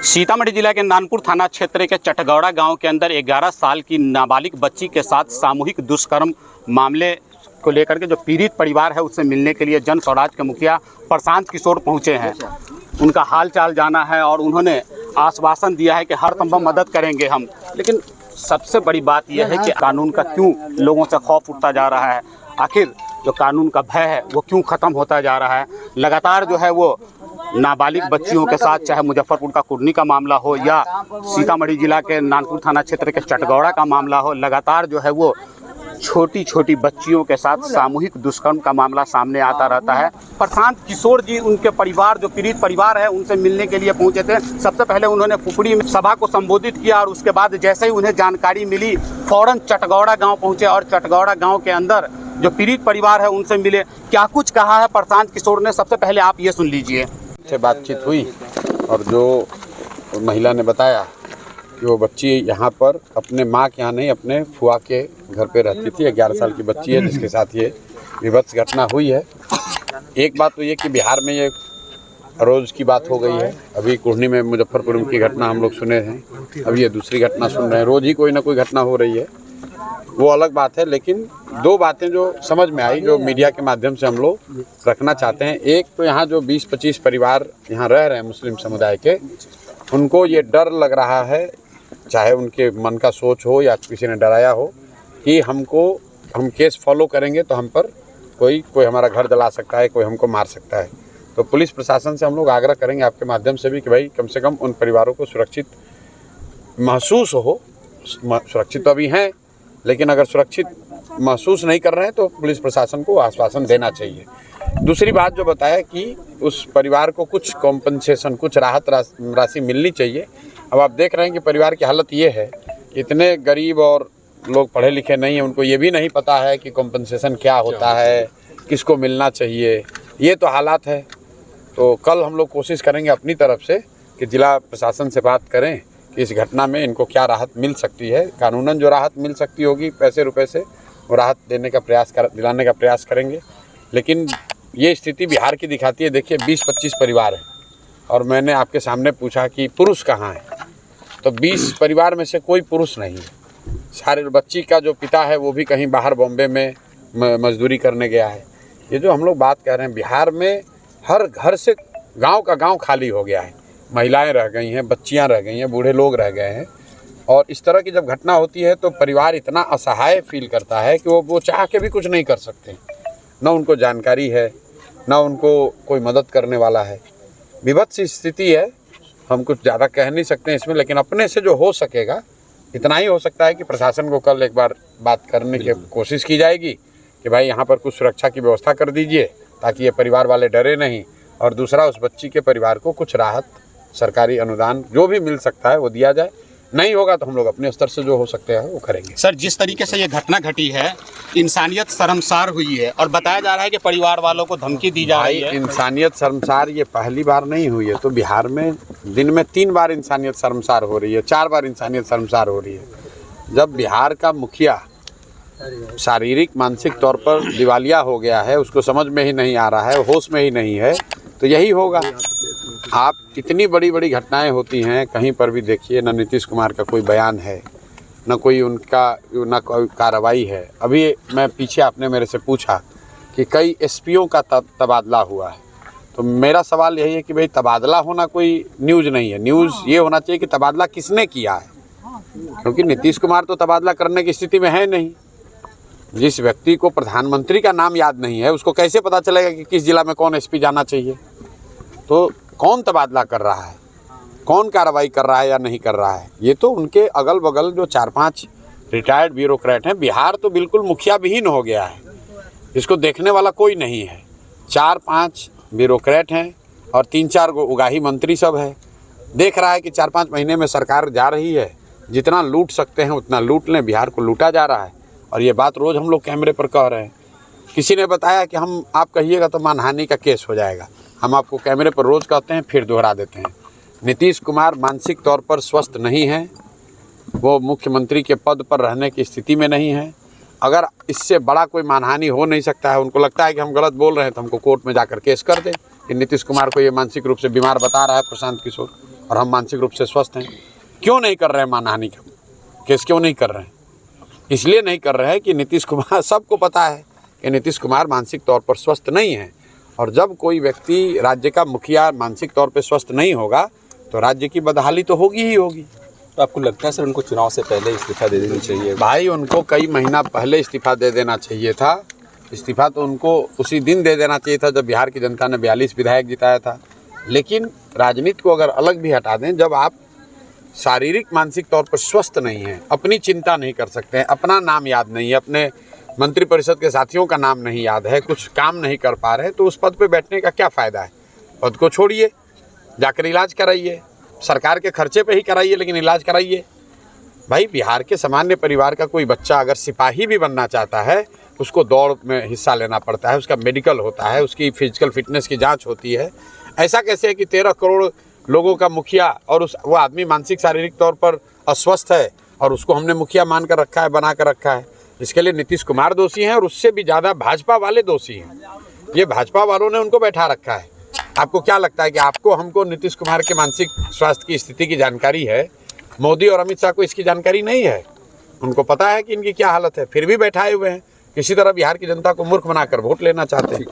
सीतामढ़ी जिला के नानपुर थाना क्षेत्र के चटगौड़ा गांव के अंदर 11 साल की नाबालिग बच्ची के साथ सामूहिक दुष्कर्म मामले को लेकर के जो पीड़ित परिवार है उससे मिलने के लिए जन स्वराज के मुखिया प्रशांत किशोर पहुंचे हैं। उनका हाल चाल जाना है और उन्होंने आश्वासन दिया है कि हर संभव मदद करेंगे हम। लेकिन सबसे बड़ी बात यह है कि कानून का क्यों लोगों से खौफ उठता जा रहा है, आखिर जो कानून का भय है वो क्यों ख़त्म होता जा रहा है। लगातार जो है वो नाबालिग बच्चियों के साथ, चाहे मुजफ्फरपुर का कुर्नी का मामला हो या सीतामढ़ी जिला के नानपुर थाना क्षेत्र के चटगौड़ा का मामला हो, लगातार जो है वो छोटी छोटी बच्चियों के साथ सामूहिक दुष्कर्म का मामला सामने आता रहता है। प्रशांत किशोर जी उनके परिवार, जो पीड़ित परिवार है, उनसे मिलने के लिए पहुंचे थे। सबसे पहले उन्होंने पुपड़ी में सभा को संबोधित किया और उसके बाद जैसे ही उन्हें जानकारी मिली फौरन चटगौड़ा गाँव पहुँचे और चटगौड़ा गाँव के अंदर जो पीड़ित परिवार है उनसे मिले। क्या कुछ कहा है प्रशांत किशोर ने, सबसे पहले आप ये सुन लीजिए। से बातचीत हुई और जो महिला ने बताया कि वो बच्ची यहाँ पर अपने माँ के यहाँ नहीं, अपने फुआ के घर पे रहती थी। 11 साल की बच्ची है जिसके साथ ये विभत्स घटना हुई है। एक बात तो ये कि बिहार में ये रोज़ की बात हो गई है। अभी कुर्नी में मुजफ्फरपुर की घटना हम लोग सुने हैं, अब ये दूसरी घटना सुन रहे हैं। रोज़ ही कोई ना कोई घटना हो रही है, वो अलग बात है। लेकिन दो बातें जो समझ में आई, जो मीडिया के माध्यम से हम लोग रखना चाहते हैं। एक तो यहाँ जो 20-25 परिवार यहाँ रह रहे हैं मुस्लिम समुदाय के, उनको ये डर लग रहा है, चाहे उनके मन का सोच हो या किसी ने डराया हो, कि हम केस फॉलो करेंगे तो हम पर कोई हमारा घर जला सकता है, कोई हमको मार सकता है। तो पुलिस प्रशासन से हम लोग आग्रह करेंगे आपके माध्यम से भी कि भाई कम से कम उन परिवारों को सुरक्षित महसूस हो। सुरक्षित तो अभी हैं, लेकिन अगर सुरक्षित महसूस नहीं कर रहे हैं तो पुलिस प्रशासन को आश्वासन देना चाहिए। दूसरी बात जो बताया कि उस परिवार को कुछ कॉम्पनसेशन, कुछ राहत राशि मिलनी चाहिए। अब आप देख रहे हैं कि परिवार की हालत ये है, इतने गरीब और लोग पढ़े लिखे नहीं हैं, उनको ये भी नहीं पता है कि कॉम्पनसेशन क्या होता है, किसको मिलना चाहिए। ये तो हालात है। तो कल हम लोग कोशिश करेंगे अपनी तरफ से कि जिला प्रशासन से बात करें कि इस घटना में इनको क्या राहत मिल सकती है। कानूनन जो राहत मिल सकती होगी पैसे रुपए से, वो राहत देने का दिलाने का प्रयास करेंगे। लेकिन ये स्थिति बिहार की दिखाती है। देखिए 20-25 परिवार हैं और मैंने आपके सामने पूछा कि पुरुष कहाँ हैं, तो 20 परिवार में से कोई पुरुष नहीं है। सारे बच्ची का जो पिता है वो भी कहीं बाहर बॉम्बे में मजदूरी करने गया है। ये जो हम लोग बात कर रहे हैं, बिहार में हर घर से गाँव का गाँव खाली हो गया है। महिलाएं रह गई हैं, बच्चियां रह गई हैं, बूढ़े लोग रह गए हैं। और इस तरह की जब घटना होती है तो परिवार इतना असहाय फील करता है कि वो चाह के भी कुछ नहीं कर सकते। न उनको जानकारी है, न उनको कोई मदद करने वाला है। विभत्स स्थिति है, हम कुछ ज़्यादा कह नहीं सकते हैं इसमें। लेकिन अपने से जो हो सकेगा इतना ही हो सकता है कि प्रशासन को कल एक बार बात करने की कोशिश की जाएगी कि भाई यहाँ पर कुछ सुरक्षा की व्यवस्था कर दीजिए ताकि ये परिवार वाले डरे नहीं। और दूसरा, उस बच्ची के परिवार को कुछ राहत, सरकारी अनुदान जो भी मिल सकता है वो दिया जाए। नहीं होगा तो हम लोग अपने स्तर से जो हो सकते हैं वो करेंगे। सर, जिस तरीके से ये घटना घटी है, इंसानियत शर्मसार हुई है और बताया जा रहा है कि परिवार वालों को धमकी दी जा रही है। इंसानियत शर्मसार ये पहली बार नहीं हुई है। तो बिहार में दिन में 3 बार इंसानियत शर्मसार हो रही है, 4 बार इंसानियत शर्मसार हो रही है। जब बिहार का मुखिया शारीरिक मानसिक तौर पर दिवालिया हो गया है, उसको समझ में ही नहीं आ रहा है, होश में ही नहीं है, तो यही होगा। आप इतनी बड़ी बड़ी घटनाएं होती हैं, कहीं पर भी देखिए, न नीतीश कुमार का कोई बयान है, न कोई कोई कार्रवाई है। अभी मैं पीछे आपने मेरे से पूछा कि कई एसपीओ का तबादला हुआ है, तो मेरा सवाल यही है कि भाई तबादला होना कोई न्यूज़ नहीं है। न्यूज़ ये होना चाहिए कि तबादला किसने किया है, क्योंकि नीतीश कुमार तो तबादला करने की स्थिति में है नहीं। जिस व्यक्ति को प्रधानमंत्री का नाम याद नहीं है, उसको कैसे पता चलेगा कि किस जिला में कौन एसपी जाना चाहिए। तो कौन तबादला कर रहा है, कौन कार्रवाई कर रहा है या नहीं कर रहा है, ये तो उनके अगल बगल जो 4-5 रिटायर्ड ब्यूरोक्रेट हैं। बिहार तो बिल्कुल मुखिया विहीन हो गया है, इसको देखने वाला कोई नहीं है। 4-5 ब्यूरोक्रेट हैं और 3-4 गो उगाही मंत्री सब है। देख रहा है कि 4-5 महीने में सरकार जा रही है, जितना लूट सकते हैं उतना लूट लें। बिहार को लूटा जा रहा है और ये बात रोज़ हम लोग कैमरे पर कह रहे हैं। किसी ने बताया कि आप कहिएगा तो मानहानि का केस हो जाएगा। हम आपको कैमरे पर रोज़ कहते हैं, फिर दोहरा देते हैं। नीतीश कुमार मानसिक तौर पर स्वस्थ नहीं हैं, वो मुख्यमंत्री के पद पर रहने की स्थिति में नहीं है। अगर इससे बड़ा कोई मानहानि हो नहीं सकता है, उनको लगता है कि हम गलत बोल रहे हैं तो हमको कोर्ट में जाकर केस कर दें कि नीतीश कुमार को ये मानसिक रूप से बीमार बता रहा है प्रशांत किशोर। और हम मानसिक रूप से स्वस्थ हैं। क्यों नहीं कर रहे हैं मानहानि का केस, क्यों नहीं कर रहे हैं? इसलिए नहीं कर रहे हैं कि नीतीश कुमार, सबको पता है कि नीतीश कुमार मानसिक तौर पर स्वस्थ नहीं है। और जब कोई व्यक्ति राज्य का मुखिया मानसिक तौर पर स्वस्थ नहीं होगा तो राज्य की बदहाली तो होगी ही होगी। तो आपको लगता है सर उनको चुनाव से पहले इस्तीफा दे देनी चाहिए? भाई, उनको कई महीना पहले इस्तीफा दे देना चाहिए था। इस्तीफा तो उनको उसी दिन दे देना चाहिए था जब बिहार की जनता ने 42 विधायक जिताया था। लेकिन राजनीति को अगर अलग भी हटा दें, जब आप शारीरिक मानसिक तौर पर स्वस्थ नहीं हैं, अपनी चिंता नहीं कर सकते हैं, अपना नाम याद नहीं है, अपने मंत्रिपरिषद के साथियों का नाम नहीं याद है, कुछ काम नहीं कर पा रहे, तो उस पद पे बैठने का क्या फ़ायदा है? पद को छोड़िए, जाकर इलाज कराइए, सरकार के खर्चे पे ही कराइए, लेकिन इलाज कराइए। भाई, बिहार के सामान्य परिवार का कोई बच्चा अगर सिपाही भी बनना चाहता है, उसको दौड़ में हिस्सा लेना पड़ता है, उसका मेडिकल होता है, उसकी फिजिकल फिटनेस की जांच होती है। ऐसा कैसे है कि 13 करोड़ लोगों का मुखिया और वो आदमी मानसिक शारीरिक तौर पर अस्वस्थ है और उसको हमने मुखिया मान कर रखा है, बना कर रखा है? इसके लिए नीतीश कुमार दोषी हैं और उससे भी ज़्यादा भाजपा वाले दोषी हैं। ये भाजपा वालों ने उनको बैठा रखा है। आपको क्या लगता है कि आपको हमको नीतीश कुमार के मानसिक स्वास्थ्य की स्थिति की जानकारी है? मोदी और अमित शाह को इसकी जानकारी नहीं है। उनको पता है कि इनकी क्या हालत है, फिर भी बैठाए हुए हैं। किसी तरह बिहार की जनता को मूर्ख बनाकर वोट लेना चाहते हैं।